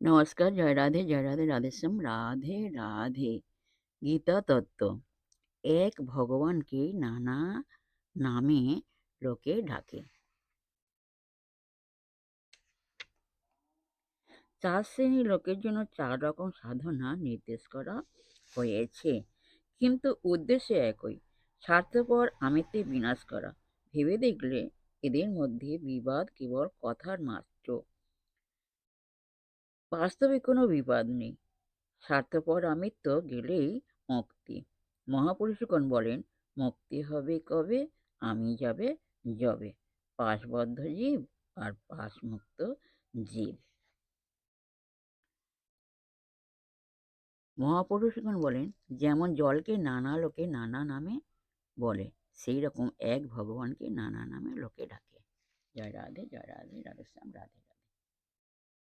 নমস্কার, জয় রাধে, রাধেশ্যাম, রাধে রাধে। গীতা তত্ত্ব। এক ভগবানকে নানা নামে লোকে ডাকে। 4 শ্রেণীর লোকের জন্য 4 রকম সাধনা নির্দেশ করা হয়েছে, কিন্তু উদ্দেশ্য একই, স্বার্থপর আমিত্বে বিনাশ করা। ভেবে দেখলে এদের মধ্যে বিবাদ কেবল কথার মাত্র, বাস্তবে কোনো বিবাদ নেই। স্বার্থপর আমিত্ব গেলেই মুক্তি। মহাপুরুষগণ বলেন, মুক্তি হবে কবে, আমি যাবে যবে, পাশবদ্ধ জীব আর পাশমুক্ত জীব। মহাপুরুষগণ বলেন, যেমন জলকে নানা লোকে নানা নামে বলে, সেই রকম এক ভগবানকে নানা নামে লোকে ডাকে। জয় রাধে, রাধেশ্যাম, রাধে।